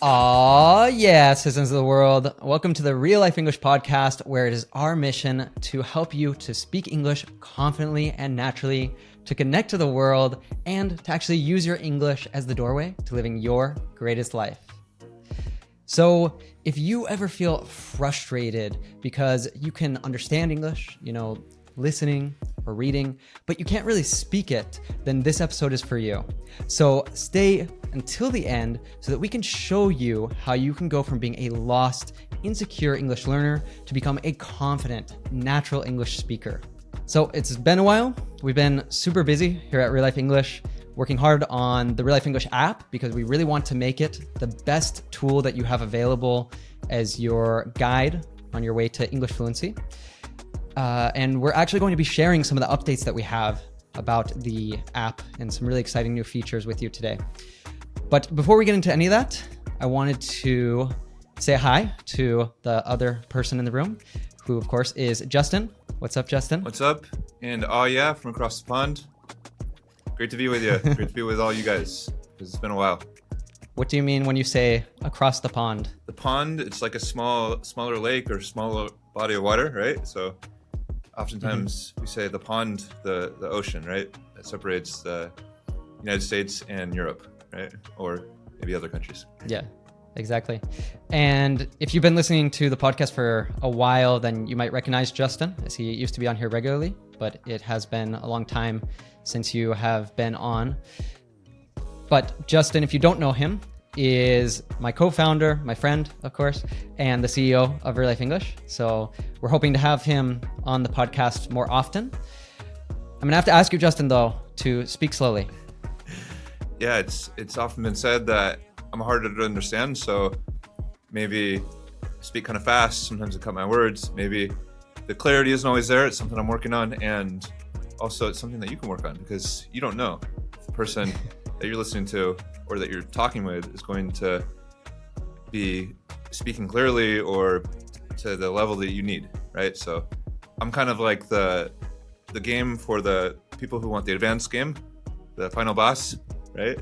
Yeah, citizens of the world. Welcome to the Real Life English podcast, where it is our mission to help you to speak English confidently and naturally, to connect to the world, and to actually use your English as the doorway to living your greatest life. So if you ever feel frustrated because you can understand English, listening or reading, but you can't really speak it, then this episode is for you. So stay until the end so that we can show you how you can go from being a lost, insecure English learner to become a confident, natural English speaker. So it's been a while. We've been super busy here at Real Life English, working hard on the Real Life English app because we really want to make it the best tool that you have available as your guide on your way to English fluency. And we're actually going to be sharing some of the updates that we have about the app and some really exciting new features with you today. But before we get into any of that, I wanted to say hi to the other person in the room, who of course is Justin. What's up, Justin? What's up? And yeah, from across the pond. Great to be with you. Great to be with all you guys, because it's been a while. What do you mean when you say across the pond? The pond, it's like a smaller lake or smaller body of water, right? So oftentimes we say the pond, the ocean, right? That separates the United States and Europe, right? Or maybe other countries. Yeah, exactly. And if you've been listening to the podcast for a while, then you might recognize Justin, as he used to be on here regularly, but it has been a long time since you have been on. But Justin, if you don't know him, is my co-founder, my friend, of course, and the CEO of Real Life English. So we're hoping to have him on the podcast more often. I'm gonna have to ask you, Justin, though, to speak slowly. Yeah, it's often been said that I'm harder to understand, so maybe I speak kind of fast. Sometimes I cut my words. Maybe the clarity isn't always there. It's something I'm working on, and also it's something that you can work on, because you don't know if the person that you're listening to or that you're talking with is going to be speaking clearly or to the level that you need, right? So I'm kind of like the game for the people who want the advanced game, the final boss, right?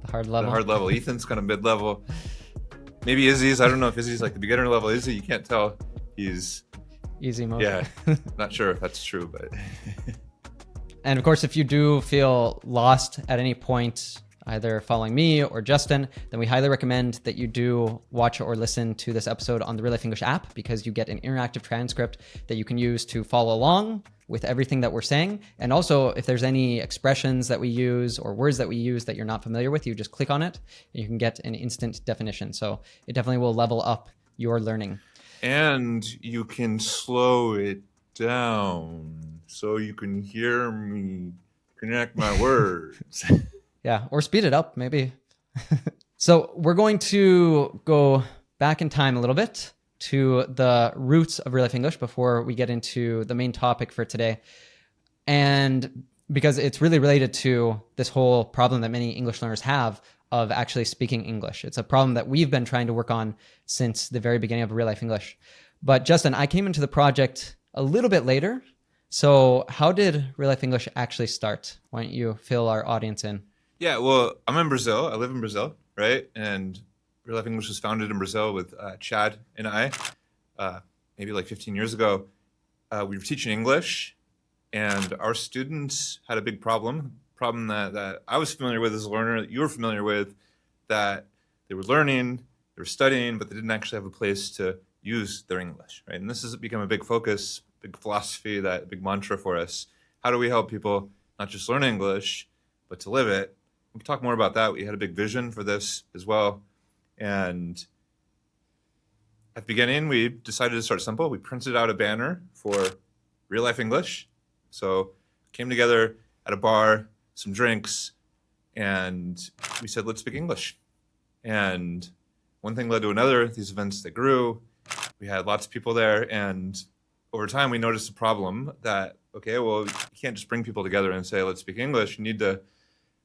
The hard level. The hard level. Ethan's kind of mid-level. Maybe Izzy's. I don't know if Izzy's like the beginner level. Izzy, you can't tell. He's easy mode. Yeah, not sure if that's true, but And of course, if you do feel lost at any point, either following me or Justin, then we highly recommend that you do watch or listen to this episode on the Real Life English app, because you get an interactive transcript that you can use to follow along with everything that we're saying. And also, if there's any expressions that we use or words that we use that you're not familiar with, you just click on it and you can get an instant definition. So it definitely will level up your learning. And you can slow it down so you can hear me connect my words. Yeah, or speed it up, maybe. So we're going to go back in time a little bit to the roots of Real Life English before we get into the main topic for today. And because it's really related to this whole problem that many English learners have of actually speaking English. It's a problem that we've been trying to work on since the very beginning of Real Life English. But Justin, I came into the project a little bit later. So how did Real Life English actually start? Why don't you fill our audience in? Yeah, well, I'm in Brazil. I live in Brazil, right? And Real Life English was founded in Brazil with Chad and I, maybe like 15 years ago. We were teaching English, and our students had a big problem that I was familiar with as a learner, that you were familiar with, that they were learning, they were studying, but they didn't actually have a place to use their English, right? And this has become a big focus, big philosophy, that big mantra for us. How do we help people not just learn English, but to live it? We can talk more about that. We had a big vision for this as well. And at the beginning, we decided to start simple. We printed out a banner for Real Life English. So came together at a bar, some drinks, and we said, let's speak English. And one thing led to another. These events, they grew. We had lots of people there. And over time, we noticed a problem that, okay, well, you can't just bring people together and say, let's speak English. You need to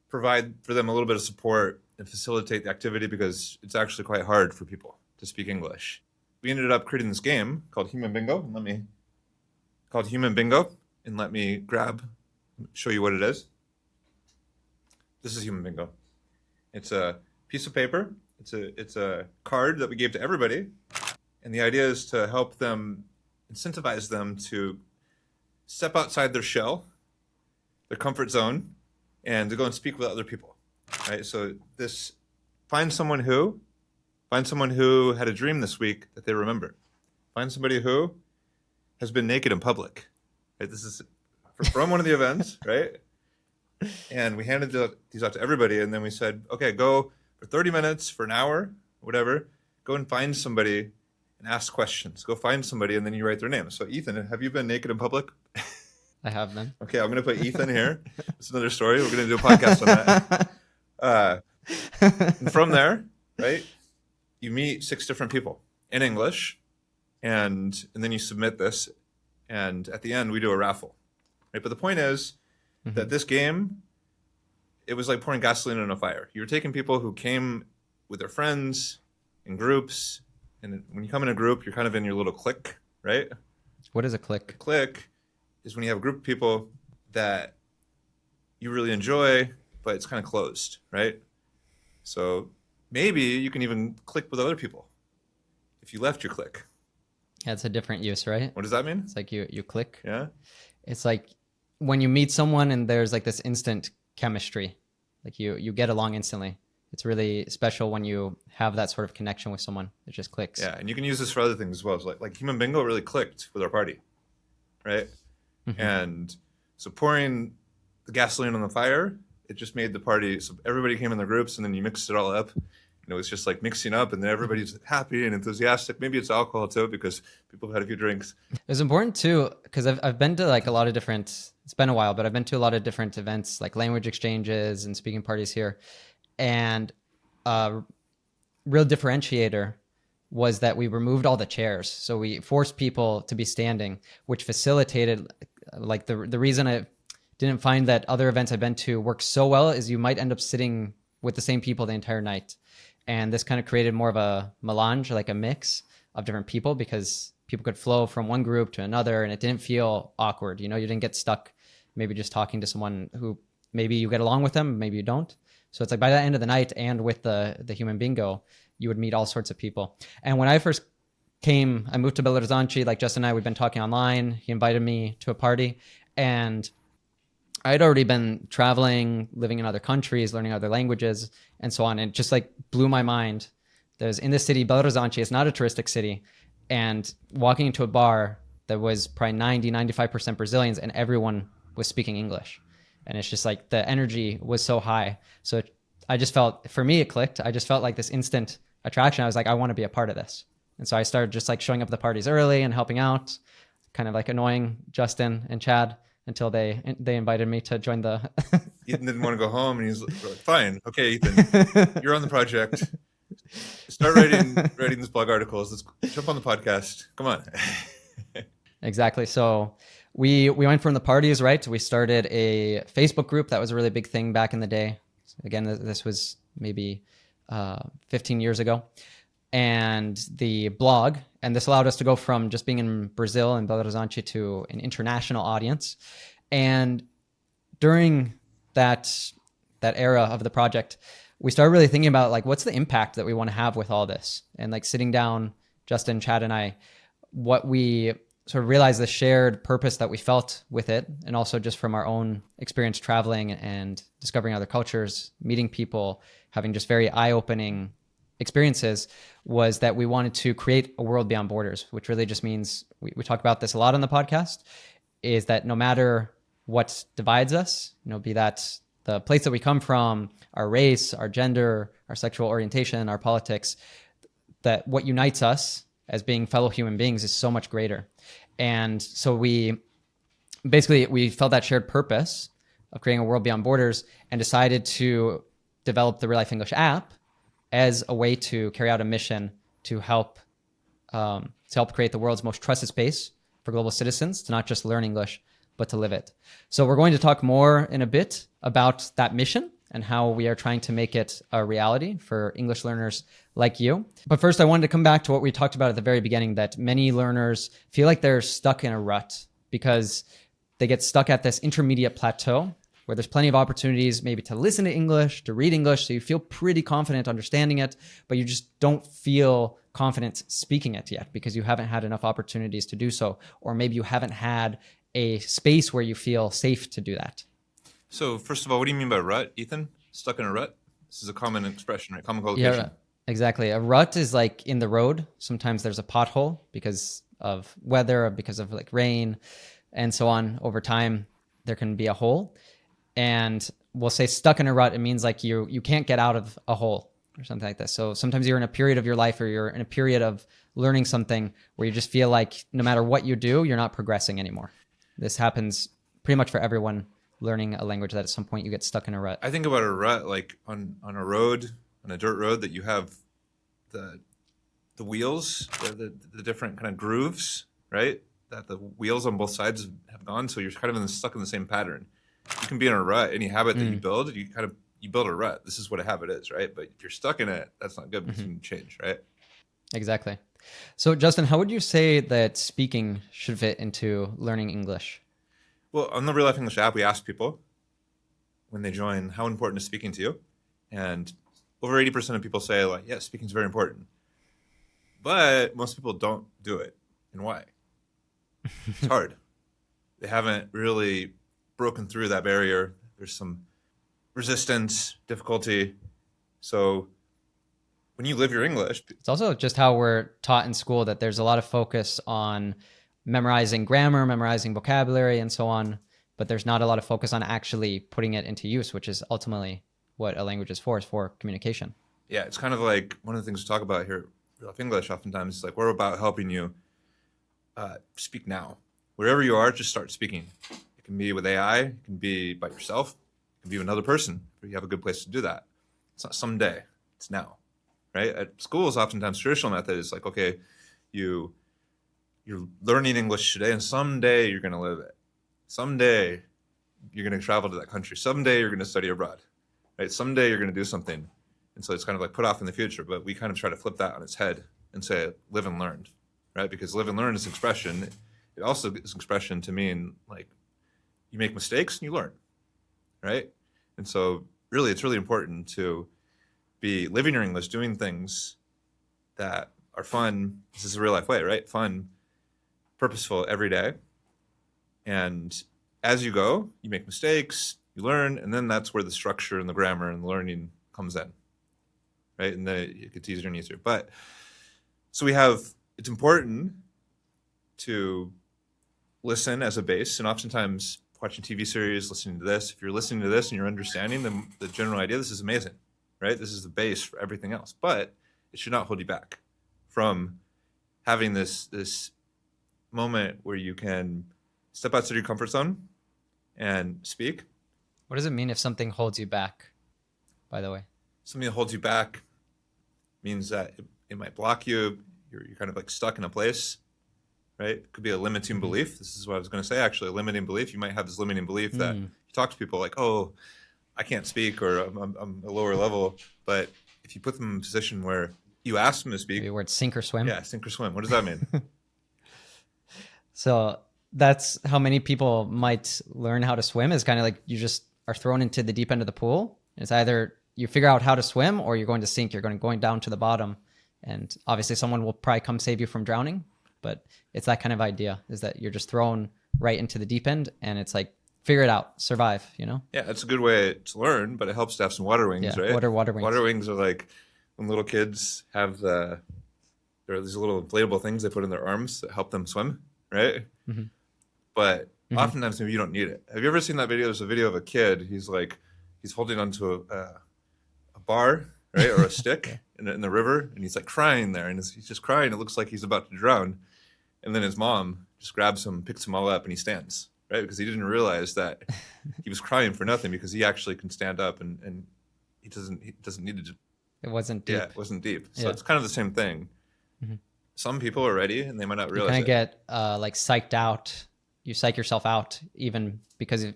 provide for them a little bit of support and facilitate the activity, because it's actually quite hard for people to speak English. We ended up creating this game called Human Bingo. And let me show you what it is. This is Human Bingo. It's a piece of paper. It's a card that we gave to everybody, and the idea is to help them, incentivize them to step outside their shell, their comfort zone, and to go and speak with other people. Right? So this find someone who had a dream this week that they remember. Find somebody who has been naked in public. Right? This is from one of the events, right? And we handed these out to everybody, and then we said, okay, go for 30 minutes, for an hour, whatever, go and find somebody and ask questions. Go find somebody, and then you write their name. So Ethan, have you been naked in public? I have been. Okay, I'm going to put Ethan here. It's another story. We're going to do a podcast on that. And from there, right, you meet 6 different people in English, and then you submit this, and at the end, we do a raffle. Right? But the point is that this game, it was like pouring gasoline on a fire. You were taking people who came with their friends in groups, and when you come in a group, you're kind of in your little clique, right? What is a clique? A clique is when you have a group of people that you really enjoy, but it's kind of closed, right? So maybe you can even click with other people if you left your clique. Yeah, it's a different use, right? What does that mean? It's like you click. Yeah. It's like when you meet someone and there's like this instant chemistry, like you get along instantly. It's really special when you have that sort of connection with someone. It just clicks. Yeah, and you can use this for other things as well. So like Human Bingo really clicked with our party, right? And so pouring the gasoline on the fire, it just made the party, so everybody came in their groups, and then you mixed it all up. You know, it's just like mixing up, and then everybody's happy and enthusiastic. Maybe it's alcohol too, because people have had a few drinks. It's important too, because I've been to like a lot of different, it's been a while, but I've been to a lot of different events, like language exchanges and speaking parties here. And real differentiator was that we removed all the chairs. So we forced people to be standing, which facilitated, like the reason I didn't find that other events I've been to work so well is you might end up sitting with the same people the entire night. And this kind of created more of a melange, like a mix of different people, because people could flow from one group to another, and it didn't feel awkward. You know, you didn't get stuck maybe just talking to someone who maybe you get along with them, maybe you don't. So it's like by the end of the night, and with the Human Bingo, you would meet all sorts of people. And when I first came, I moved to Belo Horizonte, like Justin and I, we'd been talking online. He invited me to a party, and I'd already been traveling, living in other countries, learning other languages, and so on. And it just like blew my mind. There's in this city, Belo Horizonte, it's not a touristic city. And walking into a bar that was probably 95% Brazilians, and everyone was speaking English. And it's just like the energy was so high. So I just felt, for me, it clicked. I just felt like this instant attraction. I was like, I want to be a part of this. And so I started just like showing up at the parties early and helping out, kind of like annoying Justin and Chad, until they invited me to join the... Ethan didn't want to go home, and he's like, fine, okay, Ethan, you're on the project. Start writing these blog articles. Let's jump on the podcast. Come on. Exactly. So we went from the parties, right? We started a Facebook group. That was a really big thing back in the day. Again, this was maybe 15 years ago. And the blog, and this allowed us to go from just being in Brazil and Belo Horizonte to an international audience. And during that era of the project, we started really thinking about like, what's the impact that we want to have with all this? And like sitting down, Justin, Chad, and I, what we sort of realized the shared purpose that we felt with it, and also just from our own experience traveling and discovering other cultures, meeting people, having just very eye-opening experiences, was that we wanted to create a world beyond borders, which really just means, we talk about this a lot on the podcast, is that no matter what divides us, you know, be that the place that we come from, our race, our gender, our sexual orientation, our politics, that what unites us as being fellow human beings is so much greater. And so we felt that shared purpose of creating a world beyond borders, and decided to develop the RealLife English app as a way to carry out a mission to help create the world's most trusted space for global citizens to not just learn English, but to live it. So we're going to talk more in a bit about that mission and how we are trying to make it a reality for English learners like you. But first, I wanted to come back to what we talked about at the very beginning, that many learners feel like they're stuck in a rut because they get stuck at this intermediate plateau where there's plenty of opportunities maybe to listen to English, to read English, so you feel pretty confident understanding it, but you just don't feel confident speaking it yet because you haven't had enough opportunities to do so, or maybe you haven't had a space where you feel safe to do that. So first of all, what do you mean by rut, Ethan? Stuck in a rut? This is a common expression, right? Common collocation. Yeah, exactly. A rut is like in the road. Sometimes there's a pothole because of weather, or because of like rain and so on. Over time, there can be a hole. And we'll say stuck in a rut, it means like you can't get out of a hole or something like this. So sometimes you're in a period of your life, or you're in a period of learning something where you just feel like no matter what you do, you're not progressing anymore. This happens pretty much for everyone learning a language, that at some point you get stuck in a rut. I think about a rut like on a road, on a dirt road, that you have the wheels, the different kind of grooves, right? That the wheels on both sides have gone, so you're kind of stuck in the same pattern. You can be in a rut. Any habit that you build, you build a rut. This is what a habit is, right? But if you're stuck in it, that's not good, because you can change, right? Exactly. So Justin, how would you say that speaking should fit into learning English? Well, on the RealLife English app, we ask people when they join, how important is speaking to you? And over 80% of people say, like, yeah, speaking is very important. But most people don't do it. And why? It's hard. They haven't really broken through that barrier. There's some resistance, difficulty. So when you live your English, it's also just how we're taught in school, that there's a lot of focus on memorizing grammar, memorizing vocabulary, and so on. But there's not a lot of focus on actually putting it into use, which is ultimately what a language is for communication. Yeah, it's kind of like one of the things we talk about here at RealLife English oftentimes is like, we're about helping you speak now. Wherever you are, just start speaking. It can be with AI, it can be by yourself, it can be with another person, but you have a good place to do that. It's not someday, it's now, right? At schools, oftentimes traditional method is like, okay, you're learning English today, and someday you're going to live it. Someday you're going to travel to that country. Someday you're going to study abroad, right? Someday you're going to do something. And so it's kind of like put off in the future, but we kind of try to flip that on its head and say, live and learn, right? Because live and learn is expression. It also is expression to mean like you make mistakes and you learn, right? And so really, it's really important to be living your English, doing things that are fun. This is a real life way, right? Fun, purposeful every day. And as you go, you make mistakes, you learn, and then that's where the structure and the grammar and the learning comes in, right? And then it gets easier and easier. But so it's important to listen as a base, and oftentimes watching TV series, listening to this, if you're listening to this and you're understanding the general idea, this is amazing, right? This is the base for everything else, but it should not hold you back from having this moment where you can step outside your comfort zone and speak. What does it mean if something holds you back, by the way? Something that holds you back means that it might block you. You're kind of like stuck in a place, right? It could be a limiting belief. This is what I was going to say, actually, a limiting belief. You might have this limiting belief that you talk to people like, oh, I can't speak, or I'm a lower level. But if you put them in a position where you ask them to speak. The word sink or swim? Yeah, sink or swim. What does that mean? So that's how many people might learn how to swim, is kind of like you just are thrown into the deep end of the pool. It's either you figure out how to swim or you're going to sink. You're going down to the bottom. And obviously someone will probably come save you from drowning. But it's that kind of idea, is that you're just thrown right into the deep end, and it's like, figure it out, survive, you know? Yeah, it's a good way to learn, but it helps to have some water wings, right? Water wings. Water wings are like when little kids have there are these little inflatable things they put in their arms that help them swim, right? Mm-hmm. But oftentimes maybe you don't need it. Have you ever seen that video? There's a video of a kid. He's holding onto a bar, right, or a stick in the river, and he's like crying there, and he's just crying. It looks like he's about to drown. And then his mom just grabs him, picks him all up, and he stands, right? Because he didn't realize that he was crying for nothing, because he actually can stand up and he doesn't need to. It wasn't deep. Yeah, it wasn't deep. So it's kind of the same thing. Mm-hmm. Some people are ready and they might not realize it. You kind of get like psyched out. You psych yourself out, even because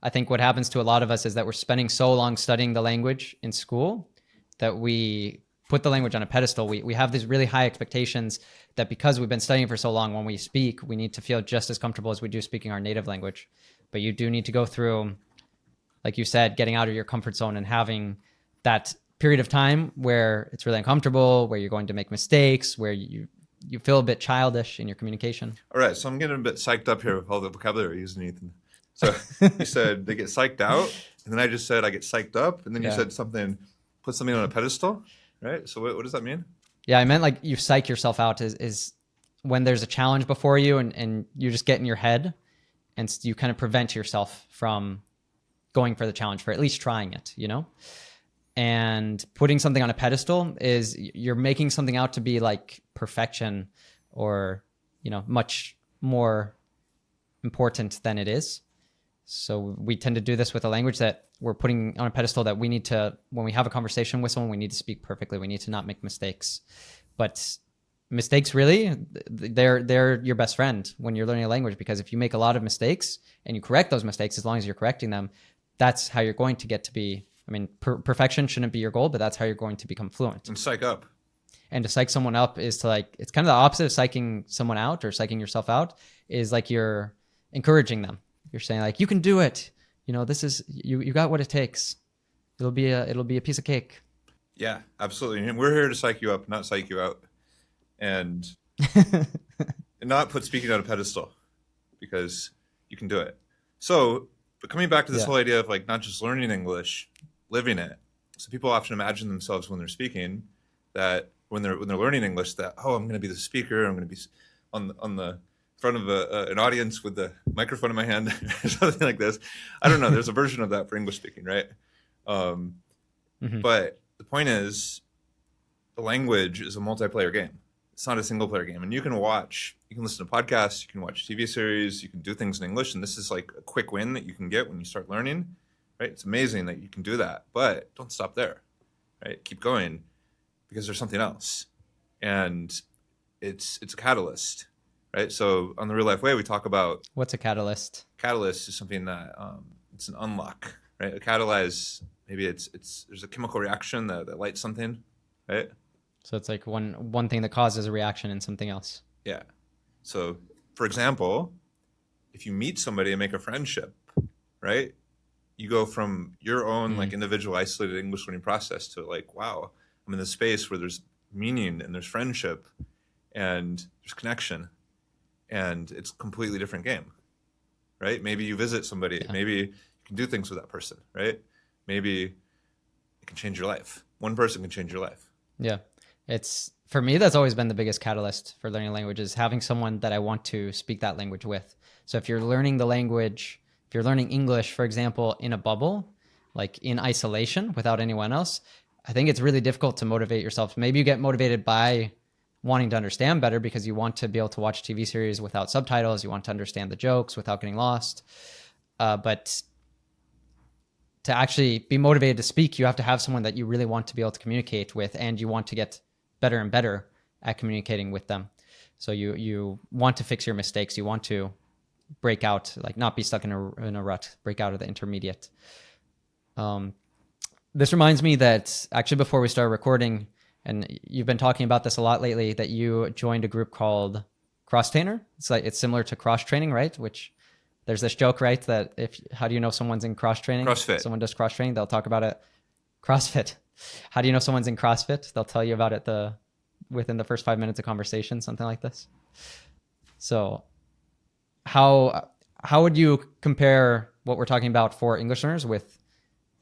I think what happens to a lot of us is that we're spending so long studying the language in school that we put the language on a pedestal. We have these really high expectations that because we've been studying for so long, when we speak, we need to feel just as comfortable as we do speaking our native language. But you do need to go through like you said, getting out of your comfort zone and having that period of time where it's really uncomfortable, where you're going to make mistakes, where you feel a bit childish in your communication. All right, so I'm getting a bit psyched up here with all the vocabulary you're using, Ethan. So you said they get psyched out, and then I just said I get psyched up, and then you said something, put something on a pedestal, right? So what does that mean? Yeah, I meant like you psych yourself out is when there's a challenge before you and you just get in your head and you kind of prevent yourself from going for the challenge, for at least trying it, you know? And putting something on a pedestal is you're making something out to be like perfection or, you know, much more important than it is. So we tend to do this with a language that we're putting on a pedestal that we need to, when we have a conversation with someone, we need to speak perfectly. We need to not make mistakes. But mistakes, really, they're your best friend when you're learning a language, because if you make a lot of mistakes and you correct those mistakes, as long as you're correcting them, that's how you're going to get to be, I mean, perfection shouldn't be your goal, but that's how you're going to become fluent. And psych up. And to psych someone up is to like, it's kind of the opposite of psyching someone out or psyching yourself out, is like you're encouraging them. You're saying like, you can do it. You know, this is, you got what it takes. It'll be a piece of cake. Yeah, absolutely. And we're here to psych you up, not psych you out. And not put speaking on a pedestal, because you can do it. So, but coming back to this whole idea of like not just learning English, living it. So people often imagine themselves when they're speaking that when they're learning English that, oh, I'm going to be the speaker. I'm going to be on the front of an audience with the microphone in my hand or something like this. I don't know. There's a version of that for English speaking, right? But the point is, the language is a multiplayer game. It's not a single player game. And you can listen to podcasts, you can watch TV series, you can do things in English. And this is like a quick win that you can get when you start learning, right? It's amazing that you can do that, but don't stop there, right? Keep going, because there's something else. And it's a catalyst, right? So on the Real Life Way, we talk about... What's a catalyst? Catalyst is something that, it's an unlock, right? A catalyze, maybe there's a chemical reaction that lights something, right? So it's like one thing that causes a reaction in something else. Yeah. So, for example, if you meet somebody and make a friendship, right? You go from your own like individual isolated English learning process to like, wow, I'm in this space where there's meaning and there's friendship and there's connection, and it's a completely different game, right? Maybe you visit somebody, maybe you can do things with that person, right? Maybe it can change your life. One person can change your life. Yeah. It's, for me, that's always been the biggest catalyst for learning languages, having someone that I want to speak that language with. So if you're learning the language, if you're learning English, for example, in a bubble, like in isolation without anyone else, I think it's really difficult to motivate yourself. Maybe you get motivated by wanting to understand better because you want to be able to watch TV series without subtitles. You want to understand the jokes without getting lost. But to actually be motivated to speak, you have to have someone that you really want to be able to communicate with, and you want to get better and better at communicating with them. So you want to fix your mistakes. You want to break out, like not be stuck in a rut, break out of the intermediate. This reminds me that actually before we started recording, and you've been talking about this a lot lately, that you joined a group called Cross Trainer. It's similar to cross training, right? Which there's this joke, right? That how do you know someone's in cross training? CrossFit. Someone does cross training, they'll talk about it. CrossFit. How do you know someone's in CrossFit? They'll tell you about it within the first 5 minutes of conversation, something like this. So how would you compare what we're talking about for English learners with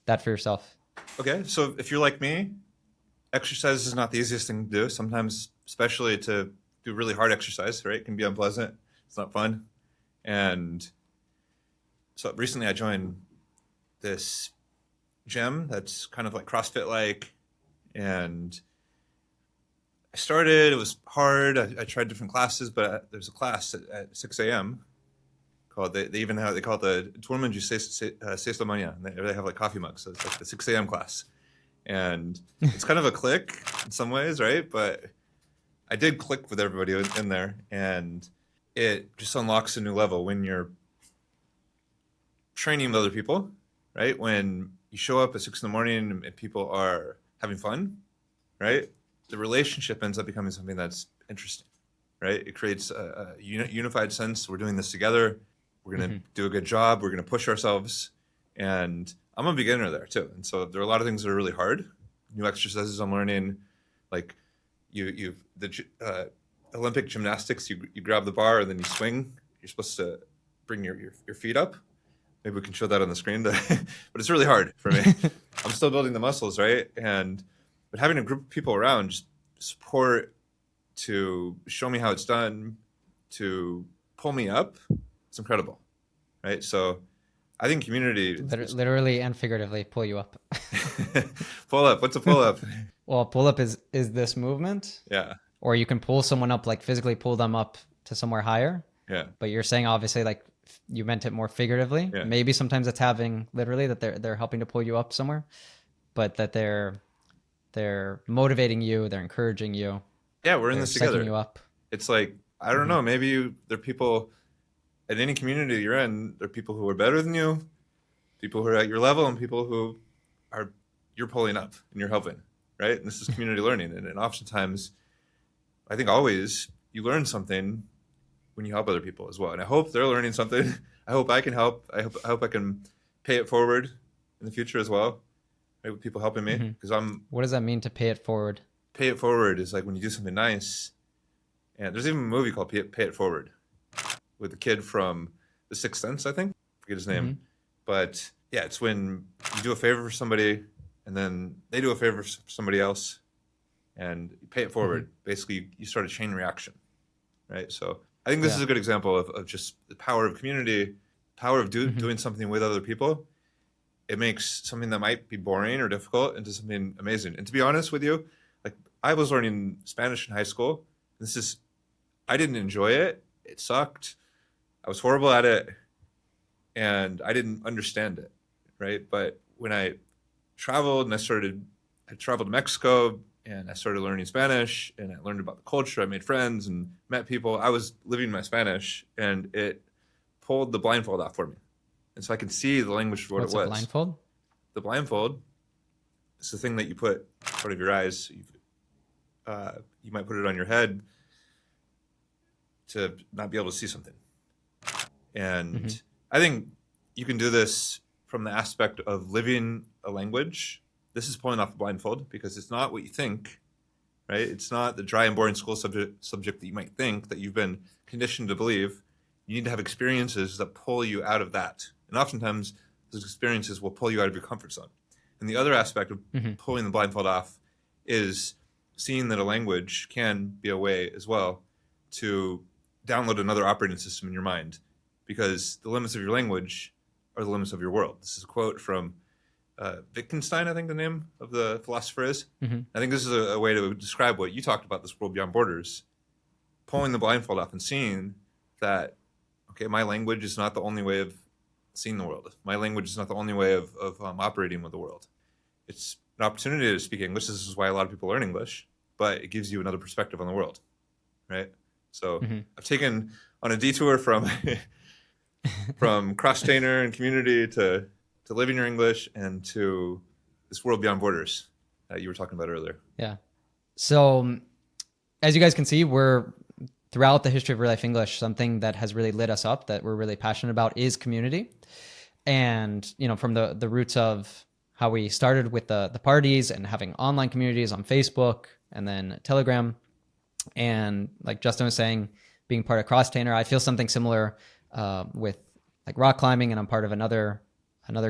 that for yourself? Okay, so if you're like me, exercise is not the easiest thing to do. Sometimes, especially to do really hard exercise, right? It can be unpleasant. It's not fun. And so recently I joined this gym that's kind of like CrossFit-like, and I started, it was hard. I tried different classes, but there's a class at 6 a.m. called, they call it the 𝗲𝗴𝗹𝗂𝗟𝗶, and they have like coffee mugs. So it's like the 6 a.m. class. And it's kind of a clique in some ways, right? But I did click with everybody in there, and it just unlocks a new level when you're training with other people, right? When you show up at 6 in the morning and people are having fun, right? The relationship ends up becoming something that's interesting, right? It creates a unified sense. We're doing this together. We're going to do a good job. We're going to push ourselves. And I'm a beginner there too. And so there are a lot of things that are really hard. New exercises I'm learning, like the Olympic gymnastics, you grab the bar and then you swing. You're supposed to bring your feet up. Maybe we can show that on the screen, but it's really hard for me. I'm still building the muscles, right? But having a group of people around, just support, to show me how it's done, to pull me up, it's incredible, right? So I think community... Literally and figuratively pull you up. Pull up. What's a pull up? Well, pull up is this movement. Yeah. Or you can pull someone up, like physically pull them up to somewhere higher. Yeah. But you're saying obviously like you meant it more figuratively. Yeah. Maybe sometimes it's having literally that they're helping to pull you up somewhere, but that they're motivating you, they're encouraging you. Yeah, we're in this together. You up. It's like, I don't know, maybe there are people at any community you're in, there are people who are better than you, people who are at your level, and people who you're pulling up and you're helping, right? And this is community learning. And oftentimes, I think always, you learn something when you help other people as well. And I hope they're learning something. I hope I can help. I hope I can pay it forward in the future as well, right? With people helping me. Because What does that mean, to pay it forward? Pay it forward is like when you do something nice. And there's even a movie called Pay It Forward with the kid from The Sixth Sense, I think. I forget his name. But yeah, it's when you do a favor for somebody and then they do a favor for somebody else and you pay it forward. Basically, you start a chain reaction, right? So I think this is a good example of just the power of community, power of doing something with other people. It makes something that might be boring or difficult into something amazing. And to be honest with you, like I was learning Spanish in high school. I didn't enjoy it. It sucked. I was horrible at it. And I didn't understand it, right? But when I traveled and I traveled to Mexico and I started learning Spanish and I learned about the culture, I made friends and met people. I was living my Spanish and it pulled the blindfold off for me. And so I can see the language for what it was. What's a blindfold? The blindfold is the thing that you put in front of your eyes. You might put it on your head to not be able to see something. And I think you can do this from the aspect of living a language. This is pulling off the blindfold because it's not what you think, right? It's not the dry and boring school subject that you might think, that you've been conditioned to believe. You need to have experiences that pull you out of that. And oftentimes those experiences will pull you out of your comfort zone. And the other aspect of pulling the blindfold off is seeing that a language can be a way as well to download another operating system in your mind, because the limits of your language are the limits of your world. This is a quote from Wittgenstein, I think the name of the philosopher is. I think this is a way to describe what you talked about, this world beyond borders, pulling the blindfold off and seeing that, okay, my language is not the only way of seeing the world. My language is not the only way of operating with the world. It's an opportunity to speak English. This is why a lot of people learn English, but it gives you another perspective on the world, right? So I've taken on a detour from cross-trainer and community to living your English and to this world beyond borders that you were talking about earlier. Yeah. So as you guys can see, we're throughout the history of Real Life English, something that has really lit us up, that we're really passionate about, is community. And, you know, from the roots of how we started with the parties and having online communities on Facebook and then Telegram. And like Justin was saying, being part of Cross-Trainer, I feel something similar with like rock climbing, and I'm part of another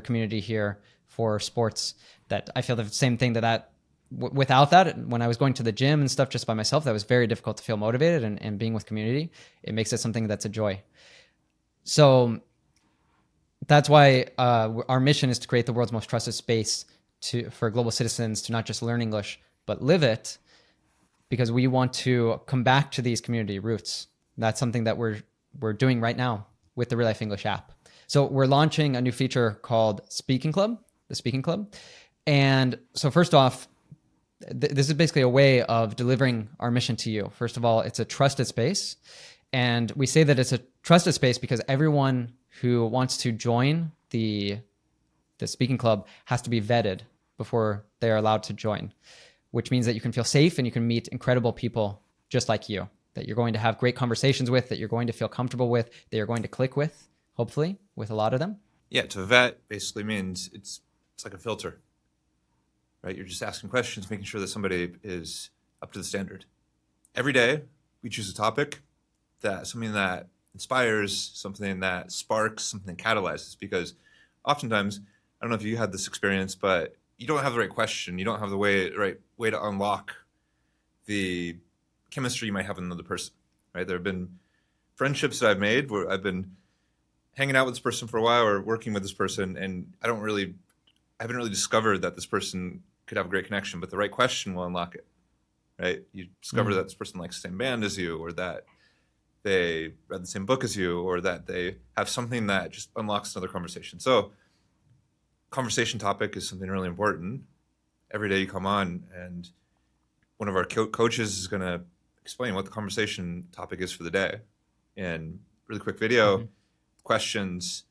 community here for sports, that I feel the same thing, that without that, when I was going to the gym and stuff just by myself, that was very difficult to feel motivated, and being with community, it makes it something that's a joy. So that's why our mission is to create the world's most trusted space for global citizens to not just learn English, but live it, because we want to come back to these community roots. That's something that we're doing right now with the Real Life English app. So we're launching a new feature called Speaking Club, the Speaking Club. And so first off, this is basically a way of delivering our mission to you. First of all, it's a trusted space. And we say that it's a trusted space because everyone who wants to join the Speaking Club has to be vetted before they're allowed to join, which means that you can feel safe and you can meet incredible people just like you, that you're going to have great conversations with, that you're going to feel comfortable with, that you're going to click with, hopefully, with a lot of them. Yeah, to vet basically means it's it's like a filter, right? You're just asking questions, making sure that somebody is up to the standard. Every day, we choose a topic, something that inspires, something that sparks, something that catalyzes. Because oftentimes, I don't know if you had this experience, but you don't have the right question. You don't have the right way to unlock the chemistry you might have with another person, right? There have been friendships that I've made where I've been hanging out with this person for a while or working with this person, and I haven't really discovered that this person could have a great connection, but the right question will unlock it, right? You discover that this person likes the same band as you, or that they read the same book as you, or that they have something that just unlocks another conversation. So conversation topic is something really important. Every day you come on, and one of our coaches is going to explain what the conversation topic is for the day in really quick video, questions,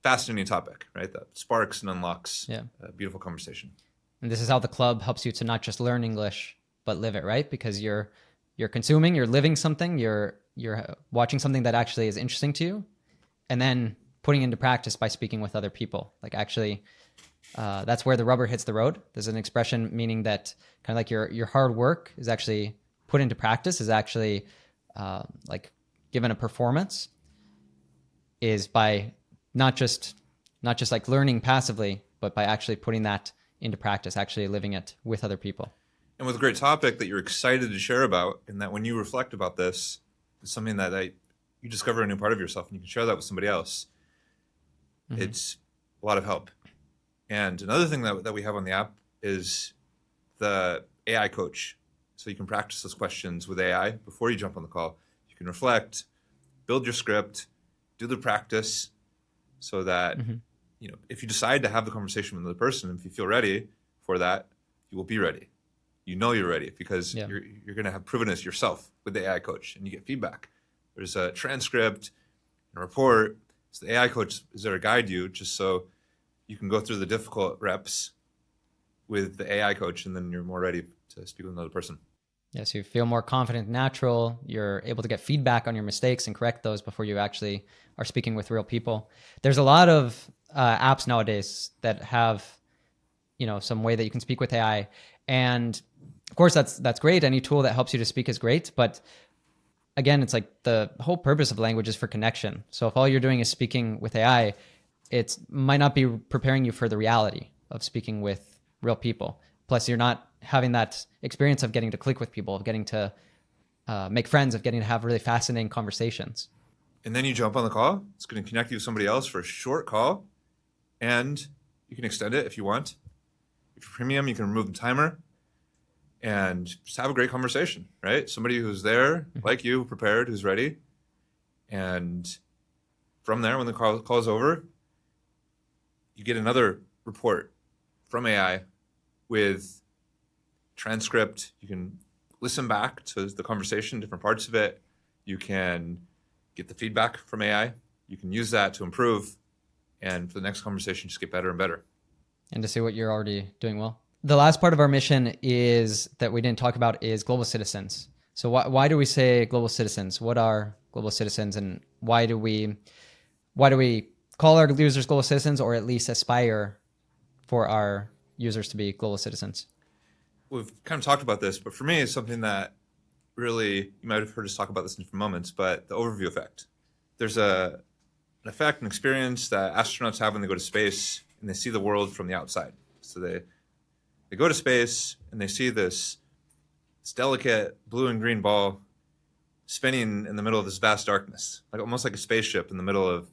fascinating topic, right? That sparks and unlocks a beautiful conversation. And this is how the club helps you to not just learn English, but live it, right? Because you're consuming, you're living something, you're watching something that actually is interesting to you, and then putting into practice by speaking with other people. Like actually, that's where the rubber hits the road. There's an expression meaning that kind of like your hard work is actually put into practice, is actually like given a performance, is by not just like learning passively, but by actually putting that into practice, actually living it with other people. And with a great topic that you're excited to share about, and that when you reflect about this, it's something that you discover a new part of yourself, and you can share that with somebody else. It's a lot of help. And another thing that we have on the app is the AI coach. So you can practice those questions with AI before you jump on the call. You can reflect, build your script, do the practice, so that if you decide to have the conversation with another person, if you feel ready for that, you will be ready. You know you're ready because you're going to have proven this yourself with the AI coach, and you get feedback. There's a transcript and a report. So the AI coach is there to guide you, just so you can go through the difficult reps with the AI coach, and then you're more ready to speak with another person. Yes, you feel more confident, natural. You're able to get feedback on your mistakes and correct those before you actually are speaking with real people. There's a lot of apps nowadays that have, some way that you can speak with AI. And of course, that's great. Any tool that helps you to speak is great. But again, it's like the whole purpose of language is for connection. So if all you're doing is speaking with AI, it might not be preparing you for the reality of speaking with real people. Plus, you're not having that experience of getting to click with people, of getting to make friends, of getting to have really fascinating conversations. And then you jump on the call. It's going to connect you with somebody else for a short call, and you can extend it if you want. If you're premium, you can remove the timer and just have a great conversation, right? Somebody who's there, like you, prepared, who's ready. And from there, when the call is over, you get another report from AI with transcript. You can listen back to the conversation, different parts of it. You can get the feedback from AI. You can use that to improve, and for the next conversation, just get better and better. And to see what you're already doing well. The last part of our mission is that we didn't talk about is global citizens. So why do we say global citizens? What are global citizens, and why do we call our users global citizens, or at least aspire for our users to be global citizens? We've kind of talked about this, but for me, it's something that really, you might have heard us talk about this in different moments, but the overview effect. There's an effect, an experience that astronauts have when they go to space and they see the world from the outside. So they go to space and they see this delicate blue and green ball spinning in the middle of this vast darkness, like almost like a spaceship in the middle of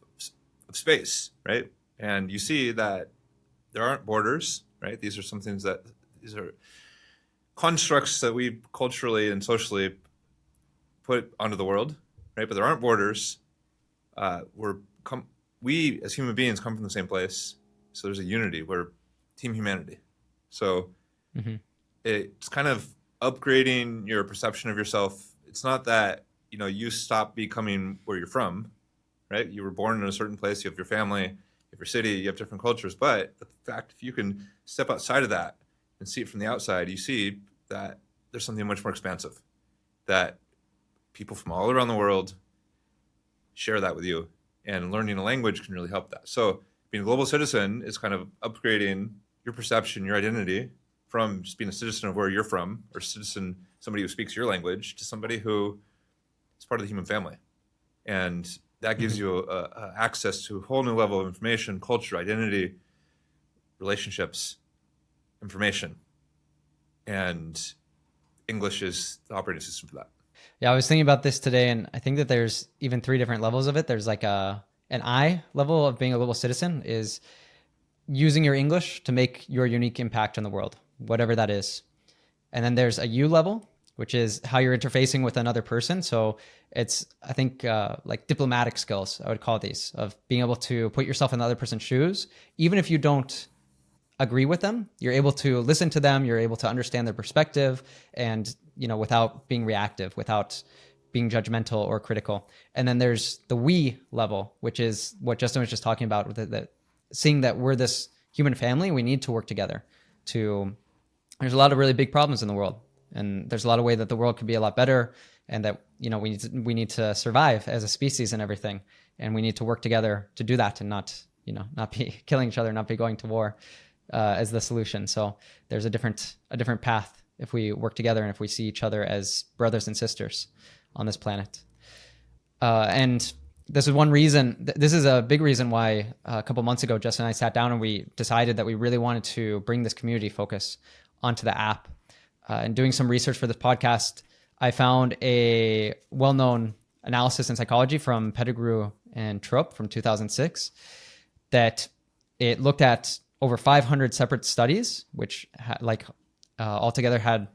space, right? And you see that there aren't borders, right? These are constructs that we culturally and socially put onto the world, right? But there aren't borders. We as human beings come from the same place, so there's a unity. We're team humanity. So it's kind of upgrading your perception of yourself. It's not that you stop becoming where you're from, right? You were born in a certain place. You have your family, you have your city, you have different cultures. But the fact, if you can step outside of that and see it from the outside, you see that there's something much more expansive, that people from all around the world share that with you, and learning a language can really help that. So being a global citizen is kind of upgrading your perception, your identity from just being a citizen of where you're from, or citizen, somebody who speaks your language, to somebody who is part of the human family. And that gives you access to a whole new level of information, culture, identity, relationships, information. And English is the operating system for that. Yeah, I was thinking about this today, and I think that there's even 3 different levels of it. There's like an I level of being a global citizen is using your English to make your unique impact in the world, whatever that is. And then there's a U level, which is how you're interfacing with another person. So it's, I think, like diplomatic skills, I would call these, of being able to put yourself in the other person's shoes. Even if you don't agree with them, you're able to listen to them, you're able to understand their perspective, and, you know, without being reactive, without being judgmental or critical. And then there's the we level, which is what Justin was just talking about, with seeing that we're this human family, we need to work together there's a lot of really big problems in the world. And there's a lot of way that the world could be a lot better, and that, you know, we need to survive as a species and everything. And we need to work together to do that, and not be killing each other, not be going to war as the solution. So there's a different path if we work together and if we see each other as brothers and sisters on this planet. And this is one reason, this is a big reason why a couple months ago, Justin and I sat down and we decided that we really wanted to bring this community focus onto the app. And doing some research for this podcast, I found a well-known analysis in psychology from Pettigrew and Trope from 2006 that it looked at over 500 separate studies, which altogether had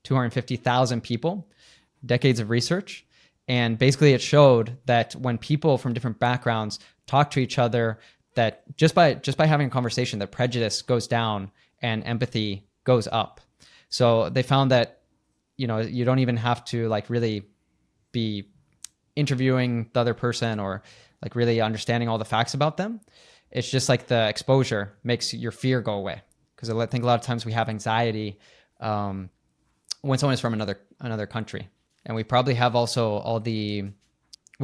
250,000 people, decades of research. And basically it showed that when people from different backgrounds talk to each other, that just by having a conversation, that prejudice goes down and empathy goes up. So they found that, you know, you don't even have to like really be interviewing the other person or like really understanding all the facts about them. It's just like the exposure makes your fear go away. Because I think a lot of times we have anxiety when someone is from another country. And we probably have also we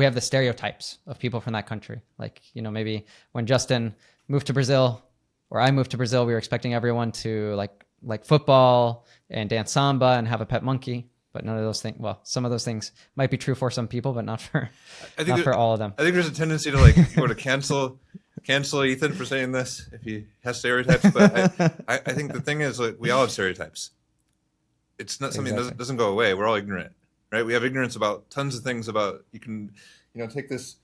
have the stereotypes of people from that country. Like, you know, maybe when Justin moved to Brazil, or I moved to Brazil, we were expecting everyone to like football and dance samba and have a pet monkey. But none of those things, well, some of those things might be true for some people, but not for all of them. I think there's a tendency to like go to cancel Ethan for saying this if he has stereotypes. But I think the thing is, like, we all have stereotypes. It's not something that doesn't go away. We're all ignorant, right? We have ignorance about tons of things. About, you can, you know, take this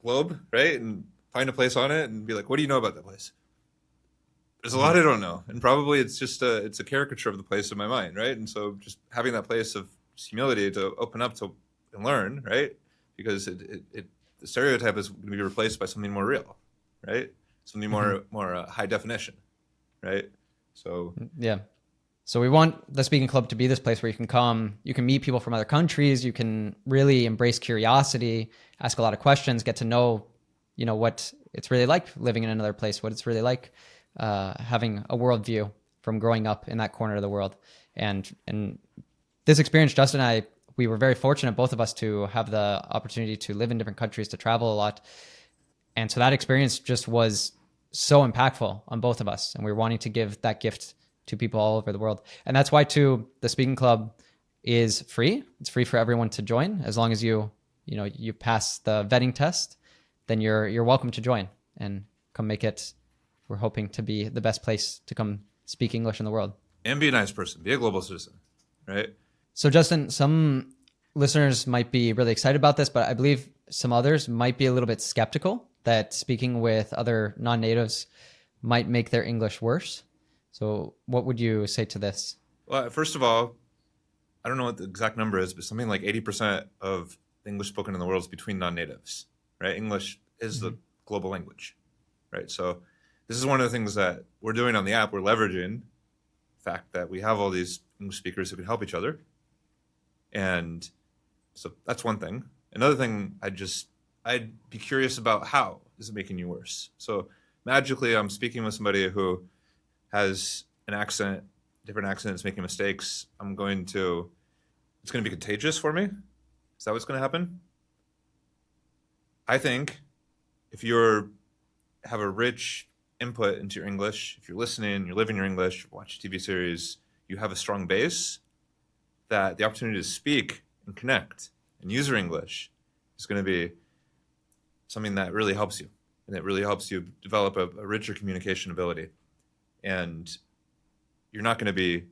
globe, right, and find a place on it and be like, what do you know about that place? There's a lot I don't know, and probably it's just it's a caricature of the place in my mind, right? And so just having that place of humility to open up to and learn, right? Because the stereotype is going to be replaced by something more real, right? Something more high definition, right? So yeah. So we want the Speaking Club to be this place where you can come, you can meet people from other countries, you can really embrace curiosity, ask a lot of questions, get to know, you know, what it's really like living in another place, what it's really like having a worldview from growing up in that corner of the world. And this experience, Justin and I, we were very fortunate, both of us, to have the opportunity to live in different countries, to travel a lot. And so that experience just was so impactful on both of us. And we were wanting to give that gift to people all over the world. And that's why, too, the Speaking Club is free. It's free for everyone to join. As long as you pass the vetting test, then you're welcome to join and come make it. We're hoping to be the best place to come speak English in the world. And be a nice person. Be a global citizen, right? So, Justin, some listeners might be really excited about this, but I believe some others might be a little bit skeptical that speaking with other non-natives might make their English worse. So what would you say to this? Well, first of all, I don't know what the exact number is, but something like 80% of the English spoken in the world is between non-natives, right? English is the global language, right? So this is one of the things that we're doing on the app. We're leveraging the fact that we have all these English speakers who can help each other. And so that's one thing. Another thing, I'd be curious about, how is it making you worse? So magically, I'm speaking with somebody who has an accent, different accent, is making mistakes. It's going to be contagious for me. Is that what's going to happen? I think if you're have a rich input into your English, if you're listening, you're living your English, watch TV series, you have a strong base, that the opportunity to speak and connect and use your English is going to be something that really helps you. And it really helps you develop a richer communication ability. And you're not going to be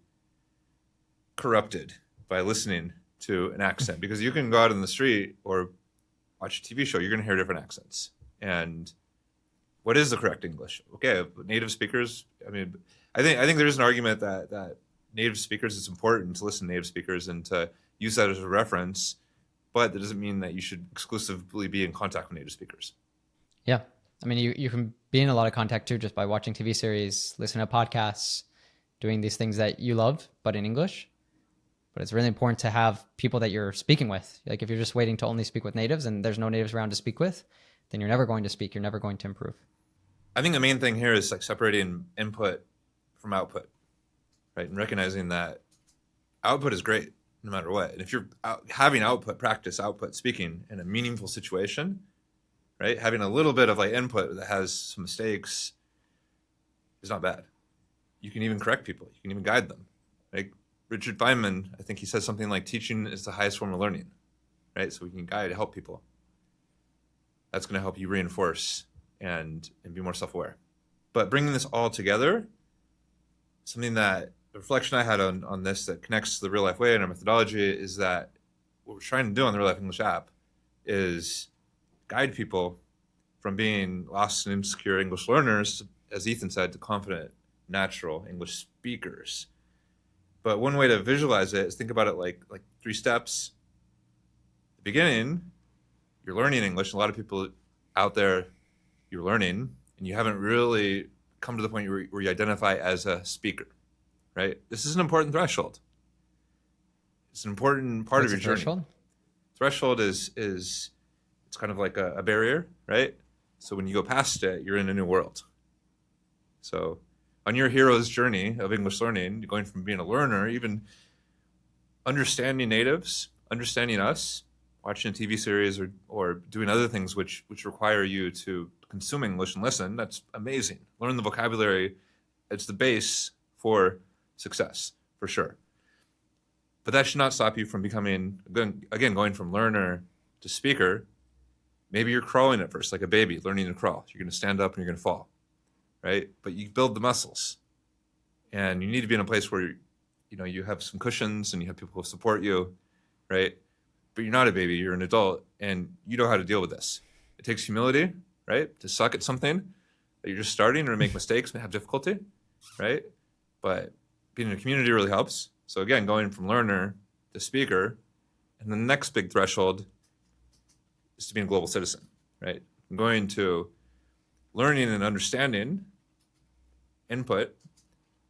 corrupted by listening to an accent, because you can go out in the street or watch a TV show, you're going to hear different accents. And what is the correct English? Okay, native speakers, I mean, I think there is an argument that native speakers, it's important to listen to native speakers and to use that as a reference, but that doesn't mean that you should exclusively be in contact with native speakers. Yeah. I mean, you can be in a lot of contact too, just by watching TV series, listening to podcasts, doing these things that you love, but in English. But it's really important to have people that you're speaking with. Like if you're just waiting to only speak with natives and there's no natives around to speak with, then you're never going to speak. You're never going to improve. I think the main thing here is like separating input from output, right? And recognizing that output is great no matter what. And if you're having output, practice output speaking in a meaningful situation, right? Having a little bit of like input that has some mistakes is not bad. You can even correct people. You can even guide them. Like Richard Feynman, I think he says something like teaching is the highest form of learning, right? So we can guide, help people. That's going to help you reinforce and be more self-aware. But bringing this all together, something that the reflection I had on this that connects to the real life way and our methodology is that what we're trying to do on the RealLife English app is guide people from being lost and insecure English learners, as Ethan said, to confident, natural English speakers. But one way to visualize it is think about it like 3 steps. At the beginning, you're learning English. A lot of people out there, you're learning, and you haven't really come to the point where you identify as a speaker, right? This is an important threshold. It's an important part of your journey. Threshold? Threshold is it's kind of like a barrier, right? So when you go past it, you're in a new world. So on your hero's journey of English learning, you're going from being a learner, even understanding natives, understanding us, watching a TV series or doing other things which require you to consume English and listen, that's amazing. Learn the vocabulary. It's the base for success, for sure. But that should not stop you from becoming, again, going from learner to speaker. Maybe you're crawling at first, like a baby, learning to crawl. You're going to stand up and you're going to fall, right? But you build the muscles. And you need to be in a place where you have some cushions and you have people who support you, right? But you're not a baby, you're an adult, and you know how to deal with this. It takes humility, right? To suck at something that you're just starting or make mistakes and have difficulty, right? But being in a community really helps. So again, going from learner to speaker, and the next big threshold is to being a global citizen, right? Going to learning and understanding input,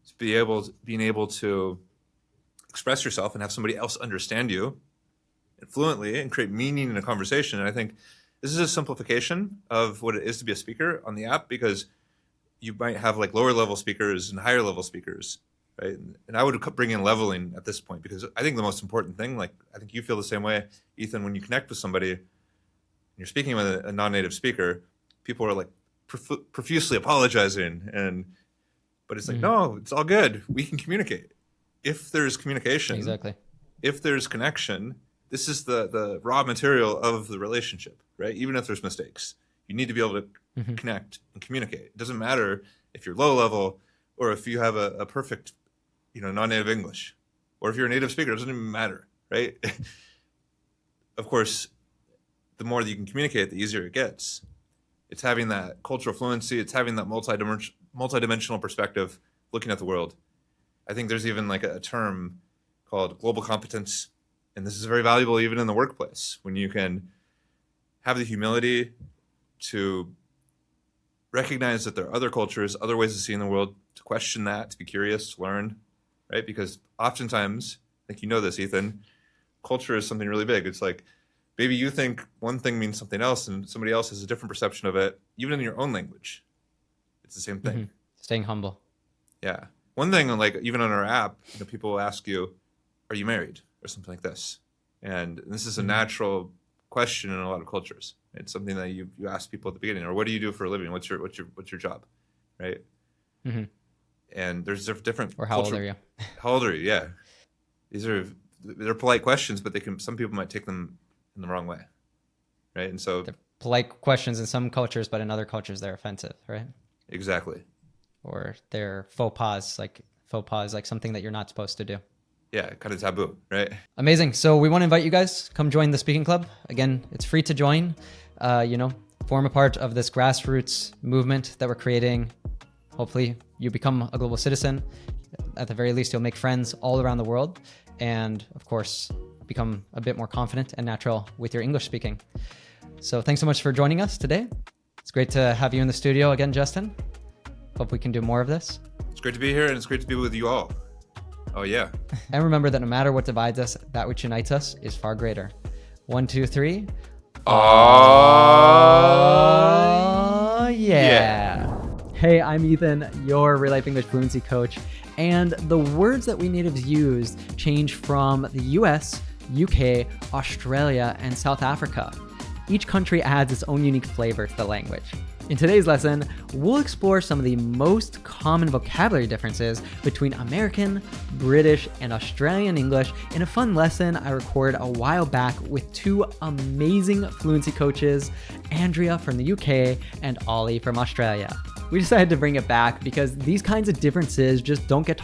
to being able to express yourself and have somebody else understand you fluently and create meaning in a conversation. And I think this is a simplification of what it is to be a speaker on the app, because you might have like lower level speakers and higher level speakers, right? And I would bring in leveling at this point, because I think the most important thing, like I think you feel the same way, Ethan, when you connect with somebody and you're speaking with a non-native speaker, people are like profusely apologizing, but it's like, no, it's all good. We can communicate. If there's communication, exactly. If there's connection, this is the raw material of the relationship, right? Even if there's mistakes, you need to be able to connect and communicate. It doesn't matter if you're low level or if you have a perfect, non-native English, or if you're a native speaker, it doesn't even matter, right? Of course, the more that you can communicate, the easier it gets. It's having that cultural fluency. It's having that multidimensional perspective, looking at the world. I think there's even like a term called global competence. And this is very valuable even in the workplace, when you can have the humility to recognize that there are other cultures, other ways of seeing the world, to question that, to be curious, to learn, right? Because oftentimes, I think you know this, Ethan, culture is something really big. It's like, maybe you think one thing means something else and somebody else has a different perception of it, even in your own language. It's the same thing. Staying humble. Yeah. One thing, like even on our app, people will ask you, are you married? Or something like this. And this is a natural question in a lot of cultures. It's something that you ask people at the beginning, or what do you do for a living? What's your job, right? Mm-hmm. And there's different. Or how old are you? How old are you? Yeah, they're polite questions, but some people might take them in the wrong way, right? And so They're polite questions in some cultures, but in other cultures they're offensive, right? Exactly. Or they're faux pas, like something that you're not supposed to do. Yeah, kind of taboo, right? Amazing. So we want to invite you guys, come join the speaking club. Again, it's free to join. Form a part of this grassroots movement that we're creating. Hopefully you become a global citizen. At the very least, you'll make friends all around the world. And of course, become a bit more confident and natural with your English speaking. So thanks so much for joining us today. It's great to have you in the studio again, Justin. Hope we can do more of this. It's great to be here, and it's great to be with you all. Oh, yeah. And remember that no matter what divides us, that which unites us is far greater. 1, 2, 3. Oh, yeah. Hey, I'm Ethan, your RealLife English fluency coach. And the words that we natives use change from the US, UK, Australia, and South Africa. Each country adds its own unique flavor to the language. In today's lesson, we'll explore some of the most common vocabulary differences between American, British, and Australian English in a fun lesson I recorded a while back with two amazing fluency coaches, Andrea from the UK and Ollie from Australia. We decided to bring it back because these kinds of differences just don't get taught